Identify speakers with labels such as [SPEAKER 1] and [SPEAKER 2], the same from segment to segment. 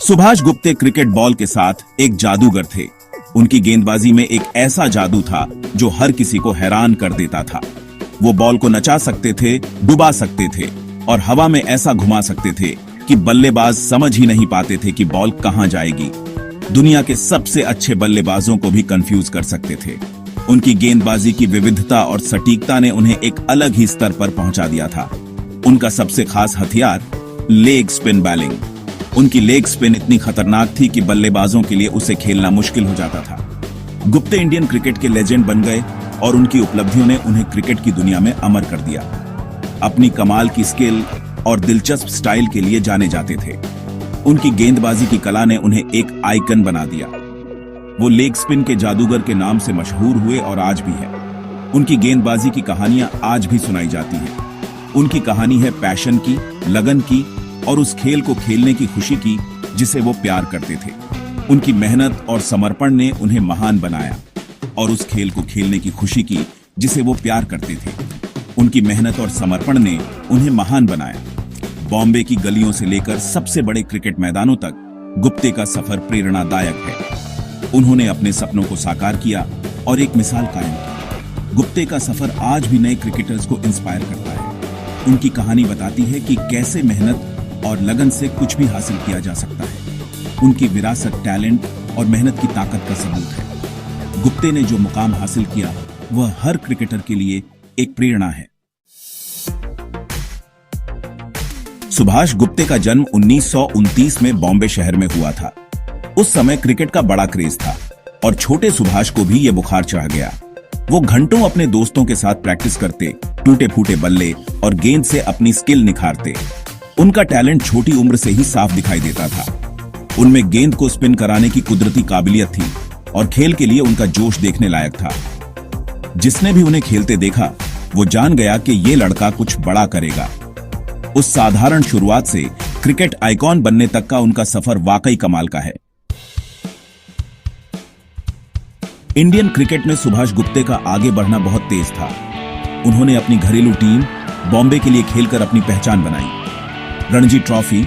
[SPEAKER 1] Subhash Gupte cricket ball के साथ एक जादूगर थे। उनकी गेंदबाजी में एक ऐसा जादू था जो हर किसी को हैरान कर देता था। वो बॉल को नचा सकते थे, डुबा सकते थे और हवा में ऐसा घुमा सकते थे कि बल्लेबाज समझ ही नहीं पाते थे कि बॉल कहां जाएगी। दुनिया के सबसे अच्छे बल्लेबाजों को भी कंफ्यूज कर सकते थे। उनकी गेंदबाजी की विविधता और सटीकता ने उन्हें एक अलग ही स्तर पर पहुंचा दिया था। उनका सबसे खास हथियार लेग स्पिन बॉलिंग। उनकी लेग स्पिन इतनी खतरनाक थी कि बल्लेबाजों के लिए उसे खेलना मुश्किल हो जाता था। गुप्ते इंडियन क्रिकेट के लेजेंड बन गए और उनकी उपलब्धियों ने उन्हें क्रिकेट की दुनिया में अमर कर दिया। अपनी कमाल की स्किल और दिलचस्प स्टाइल के लिए जाने जाते थे। उनकी गेंदबाजी की कला ने उन्हें एक आइकन बना दिया। वो लेग स्पिन के जादूगर के नाम से मशहूर हुए और आज भी है। उनकी गेंदबाजी की कहानियां आज भी सुनाई जाती हैं। उनकी कहानी है पैशन की, लगन की और उस खेल को खेलने की खुशी की जिसे वो प्यार करते थे। उनकी मेहनत और समर्पण ने उन्हें महान बनाया और उस खेल को खेलने की खुशी की जिसे वो प्यार करते थे। उनकी मेहनत और समर्पण ने उन्हें महान बनाया। बॉम्बे की गलियों से लेकर सबसे बड़े क्रिकेट मैदानों तक गुप्ते का सफर प्रेरणादायक है। उन्होंने अपने सपनों को साकार किया और एक मिसाल कायम की। गुप्ते का सफर आज भी नए क्रिकेटर्स को इंस्पायर करता है। उनकी कहानी बताती है कि कैसे मेहनत और लगन से कुछ भी हासिल किया जा सकता है। उनकी विरासत टैलेंट और मेहनत की ताकत का सबूत है। गुप्ते ने जो मुकाम हासिल किया वह हर क्रिकेटर के लिए एक प्रेरणा है। सुभाष गुप्ते का जन्म 1929 में बॉम्बे शहर में हुआ था। उस समय क्रिकेट का बड़ा क्रेज था और छोटे सुभाष को भी यह बुखार चढ़ गया। वो घंटों अपने दोस्तों के साथ प्रैक्टिस करते, टूटे फूटे बल्ले और गेंद से अपनी स्किल निखारते। उनका टैलेंट छोटी उम्र से ही साफ दिखाई देता था। उनमें गेंद को स्पिन कराने की कुदरती काबिलियत थी और खेल के लिए उनका जोश देखने लायक था। जिसने भी उन्हें खेलते देखा वो जान गया कि ये लड़का कुछ बड़ा करेगा। उस साधारण शुरुआत से क्रिकेट आइकॉन बनने तक का उनका सफर वाकई कमाल का है। इंडियन क्रिकेट में सुभाष गुप्ते का आगे बढ़ना बहुत तेज था। उन्होंने अपनी घरेलू टीम बॉम्बे के लिए खेलकर अपनी पहचान बनाई। रणजी ट्रॉफी,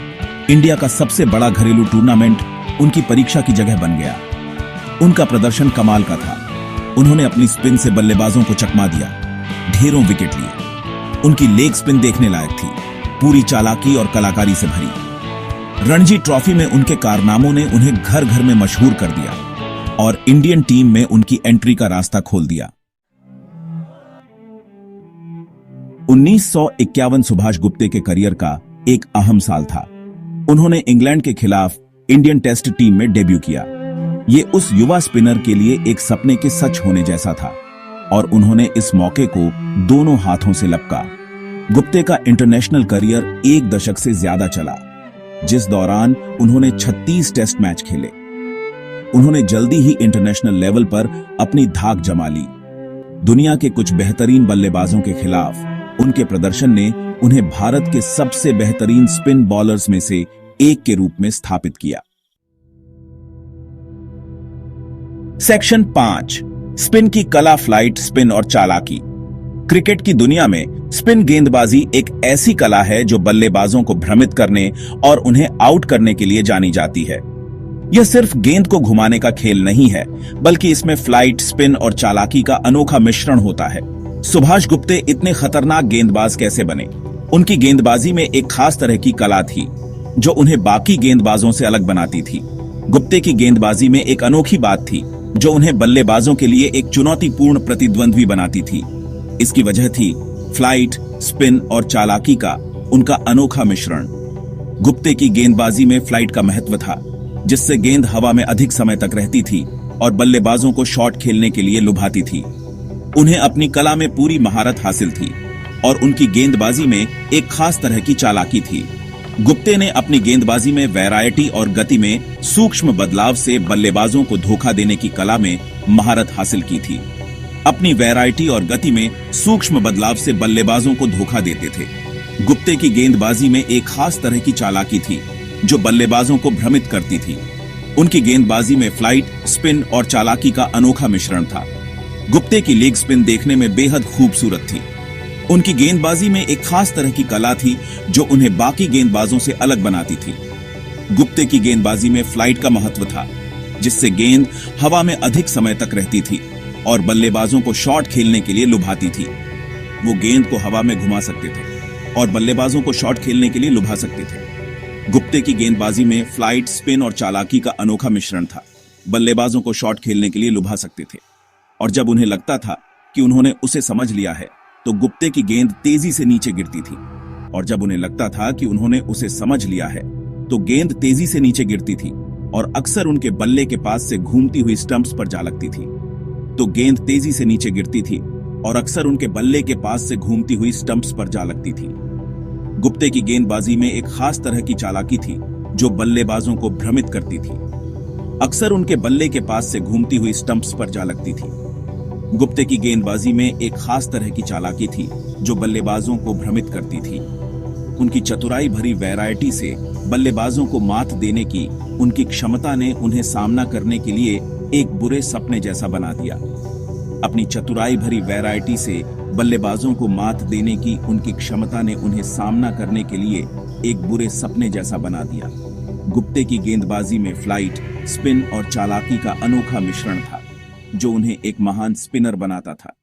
[SPEAKER 1] इंडिया का सबसे बड़ा घरेलू टूर्नामेंट, उनकी परीक्षा की जगह बन गया। उनका प्रदर्शन कमाल का था। उन्होंने अपनी स्पिन से बल्लेबाजों को चकमा दिया, ढेरों विकेट लिए। उनकी लेग स्पिन देखने लायक थी, पूरी चालाकी और कलाकारी से भरी। रणजी ट्रॉफी में उनके कारनामों ने उन्हें घर घर में मशहूर कर दिया और इंडियन टीम में उनकी एंट्री का रास्ता खोल दिया। 1951 सुभाष गुप्ते के करियर का एक अहम साल था। उन्होंने इंग्लैंड के खिलाफ इंडियन टेस्ट टीम में डेब्यू किया। ये उस युवा स्पिनर के लिए एक सपने के सच होने जैसा था और उन्होंने इस मौके को दोनों हाथों से लपका। गुप्ते का इंटरनेशनल करियर एक दशक से ज्यादा चला, जिस दौरान उन्होंने 36 टेस्ट मैच खेले। उन्होंने जल्दी ही इंटरनेशनल लेवल पर अपनी धाक जमा ली। दुनिया के कुछ बेहतरीन बल्लेबाजों के खिलाफ उनके प्रदर्शन ने उन्हें भारत के सबसे बेहतरीन स्पिन बॉलर्स में से एक के रूप में स्थापित किया। सेक्शन 5, स्पिन की कला, फ्लाइट, स्पिन और चालाकी। क्रिकेट की दुनिया में स्पिन गेंदबाजी एक ऐसी कला है जो बल्लेबाजों को भ्रमित करने और उन्हें आउट करने के लिए जानी जाती है। यह सिर्फ गेंद को घुमाने का खेल नहीं है, बल्कि इसमें फ्लाइट, स्पिन और चालाकी का अनोखा मिश्रण होता है। सुभाष गुप्ते इतने खतरनाक गेंदबाज कैसे बने? उनकी गेंदबाजी में एक खास तरह की कला थी जो उन्हें बाकी गेंदबाजों से अलग बनाती थी। गुप्ते की गेंदबाजी में एक अनोखी बात थी जो उन्हें बल्लेबाजों के लिए एक चुनौतीपूर्ण प्रतिद्वंद्वी बनाती थी। इसकी वजह थी फ्लाइट, स्पिन और चालाकी का उनका अनोखा मिश्रण। गुप्ते की गेंदबाजी में फ्लाइट का महत्व था, जिससे गेंद हवा में अधिक समय तक रहती थी और बल्लेबाजों को शॉट खेलने के लिए लुभाती थी। उन्हें अपनी कला में पूरी महारत हासिल थी और उनकी गेंदबाजी में एक खास तरह की चालाकी थी। गुप्ते ने अपनी गेंदबाजी में वैरायटी और गति में सूक्ष्म बदलाव से बल्लेबाजों को धोखा देने की कला में महारत हासिल की थी। अपनी वैरायटी और गति में सूक्ष्म बदलाव से बल्लेबाजों को धोखा देते थे। गुप्ते की गेंदबाजी में एक खास तरह की चालाकी थी जो बल्लेबाजों को भ्रमित करती थी। उनकी गेंदबाजी में फ्लाइट, स्पिन और चालाकी का अनोखा मिश्रण था। गुप्ते की लेग स्पिन देखने में बेहद खूबसूरत थी। उनकी गेंदबाजी में एक खास तरह की कला थी जो उन्हें बाकी गेंदबाजों से अलग बनाती थी। गुप्ते की गेंदबाजी में फ्लाइट का महत्व था, जिससे गेंद हवा में अधिक समय तक रहती थी और बल्लेबाजों को शॉट खेलने के लिए लुभाती थी। वो गेंद को हवा में घुमा सकते थे और बल्लेबाजों को शॉट खेलने के लिए लुभा सकते थे। गुप्ते की गेंदबाजी में फ्लाइट, स्पिन और चालाकी का अनोखा मिश्रण था। बल्लेबाजों को शॉट खेलने के लिए लुभा सकते थे और जब उन्हें लगता था कि उन्होंने उसे समझ लिया है तो गुप्ते की गेंद तेजी से नीचे गिरती थी, और जब उन्हें लगता था कि उन्होंने उसे समझ लिया है तो गेंद तेजी से नीचे गिरती थी और अक्सर उनके बल्ले के पास से घूमती हुई स्टंप्स पर जा लगती थी। तो गेंद तेजी से नीचे गिरती थी और अक्सर उनके बल्ले के पास से घूमती हुई स्टंप्स पर जा लगती थी। गुप्ते की गेंदबाजी में एक खास तरह की चालाकी थी जो बल्लेबाजों को भ्रमित करती थी। अक्सर उनके बल्ले के पास से घूमती हुई स्टंप्स पर जा लगती थी। गुप्ते की गेंदबाजी में एक खास तरह की चालाकी थी जो बल्लेबाजों को भ्रमित करती थी। उनकी चतुराई भरी वैरायटी से बल्लेबाजों को मात देने की उनकी क्षमता ने उन्हें सामना करने के लिए एक बुरे सपने जैसा बना दिया। अपनी चतुराई भरी वैरायटी से बल्लेबाजों को मात देने की उनकी क्षमता ने उन्हें सामना करने के लिए एक बुरे सपने जैसा बना दिया। गुप्ते की गेंदबाजी में फ्लाइट, स्पिन और चालाकी का अनोखा मिश्रण था जो उन्हें एक महान स्पिनर बनाता था।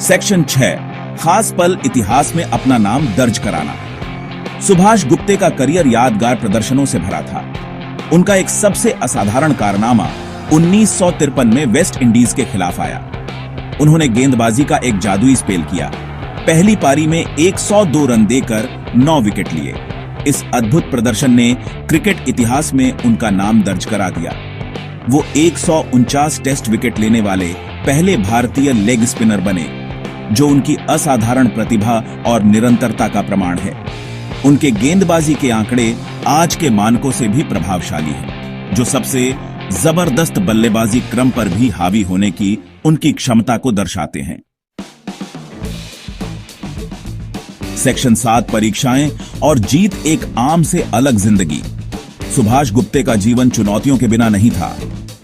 [SPEAKER 1] सेक्शन 6, खास पल इतिहास में अपना नाम दर्ज कराना। सुभाष गुप्ते का करियर यादगार प्रदर्शनों से भरा था। उनका एक सबसे असाधारण कारनामा 1953 में वेस्ट इंडीज के खिलाफ आया। उन्होंने गेंदबाजी का एक जादुई स्पेल किया। पहली पारी में 102 रन देकर 9 विकेट लिए। इस अद्भुत प्रदर्शन ने क्रिकेट इतिहास में उनका नाम दर्ज करा दिया। वो 149 टेस्ट विकेट लेने वाले पहले भारतीय लेग स्पिनर बने, जो उनकी असाधारण प्रतिभा और निरंतरता का प्रमाण है। उनके गेंदबाजी के आंकड़े आज के मानकों से भी प्रभावशाली हैं, जो सबसे जबरदस्त बल्लेबाजी क्रम पर भी हावी होने की उनकी क्षमता को दर्शाते हैं। सेक्शन 7, परीक्षाएं और जीत एक आम से अलग जिंदगी। सुभाष गुप्ते का जीवन चुनौतियों के बिना नहीं था।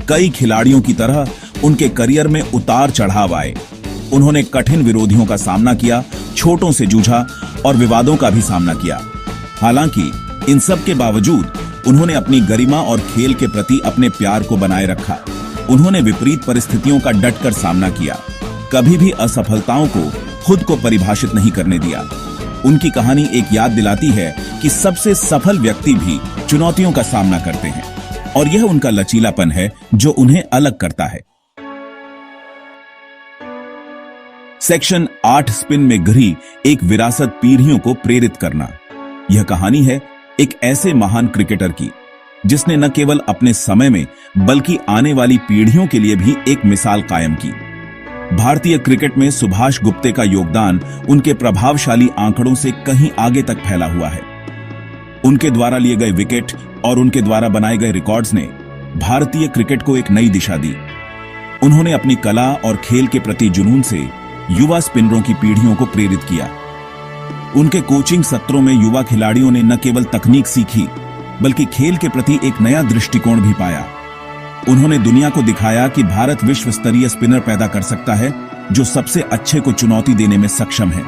[SPEAKER 1] कई खिलाड़ियों की तरह उनके करियर में उतार चढ़ाव आए। उन्होंने कठिन विरोधियों का सामना किया, चोटों से जूझा और विवादों का भी सामना किया। हालांकि इन सब के बावजूद उन्होंने अपनी गरिमा और खेल के प्रति अपने प्यार को बनाए रखा। उन्होंने विपरीत परिस्थितियों का डटकर सामना किया, कभी भी असफलताओं को खुद को परिभाषित नहीं करने दिया। उनकी कहानी एक याद दिलाती है कि सबसे सफल व्यक्ति भी चुनौतियों का सामना करते हैं और यह उनका लचीलापन है जो उन्हें अलग करता है। सेक्शन 8, स्पिन में घिरी एक विरासत पीढ़ियों को प्रेरित करना। यह कहानी है एक ऐसे महान क्रिकेटर की जिसने न केवल अपने समय में बल्कि आने वाली पीढ़ियों के लिए भी एक मिसाल कायम की। भारतीय क्रिकेट में सुभाष गुप्ते का योगदान उनके प्रभावशाली आंकड़ों से कहीं आगे तक फैला हुआ है। उनके द्वारा लिए गए विकेट और उनके द्वारा बनाए गए रिकॉर्ड्स ने भारतीय क्रिकेट को एक नई दिशा दी। उन्होंने अपनी कला और खेल के प्रति जुनून से युवा स्पिनरों की पीढ़ियों को प्रेरित किया। उनके कोचिंग सत्रों में युवा खिलाड़ियों ने न केवल तकनीक सीखी बल्कि खेल के प्रति एक नया दृष्टिकोण भी पाया। उन्होंने दुनिया को दिखाया कि भारत विश्व स्तरीय स्पिनर पैदा कर सकता है जो सबसे अच्छे को चुनौती देने में सक्षम है।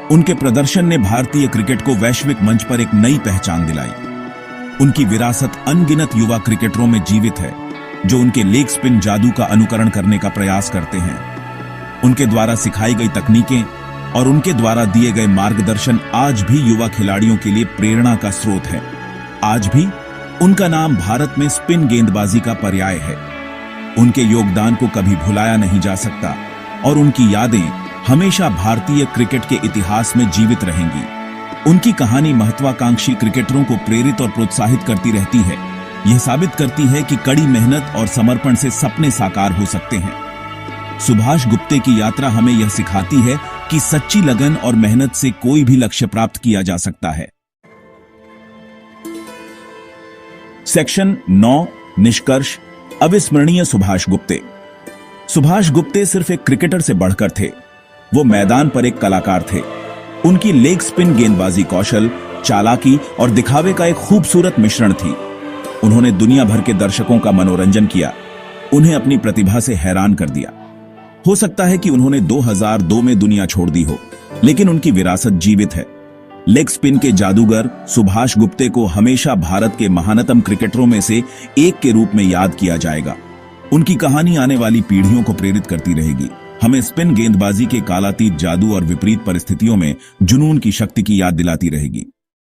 [SPEAKER 1] उनके प्रदर्शन ने भारतीय क्रिकेट को वैश्विक मंच पर एक नई पहचान दिलाई। उनकी विरासत अनगिनत युवा क्रिकेटरों में जीवित है जो उनके लेग स्पिन जादू का अनुकरण करने का प्रयास करते हैं। उनके द्वारा सिखाई गई तकनीकें और उनके द्वारा दिए गए मार्गदर्शन आज भी युवा खिलाड़ियों के लिए प्रेरणा का स्रोत है। आज भी उनका नाम भारत में स्पिन गेंदबाजी का पर्याय है। उनके योगदान को कभी भुलाया नहीं जा सकता और उनकी यादें हमेशा भारतीय क्रिकेट के इतिहास में जीवित रहेंगी। उनकी कहानी महत्वाकांक्षी क्रिकेटरों को प्रेरित और प्रोत्साहित करती रहती है। यह साबित करती है कि कड़ी मेहनत और समर्पण से सपने साकार हो सकते हैं। सुभाष गुप्ते की यात्रा हमें यह सिखाती है कि सच्ची लगन और मेहनत से कोई भी लक्ष्य प्राप्त किया जा सकता है। सेक्शन 9, निष्कर्ष, अविस्मरणीय सुभाष गुप्ते। सुभाष गुप्ते सिर्फ एक क्रिकेटर से बढ़कर थे, वो मैदान पर एक कलाकार थे। उनकी लेग स्पिन गेंदबाजी कौशल, चालाकी और दिखावे का एक खूबसूरत मिश्रण थी। उन्होंने दुनिया भर के दर्शकों का मनोरंजन किया, उन्हें अपनी प्रतिभा से हैरान कर दिया। हो सकता है कि उन्होंने 2002 में दुनिया छोड़ दी हो, लेकिन उनकी विरासत जीवित है। लेग स्पिन के जादूगर सुभाष गुप्ते को हमेशा भारत के महानतम क्रिकेटरों में से एक के रूप में याद किया जाएगा। उनकी कहानी आने वाली पीढ़ियों को प्रेरित करती रहेगी, हमें स्पिन गेंदबाजी के कालातीत जादू और विपरीत परिस्थितियों में जुनून की शक्ति की याद दिलाती रहेगी।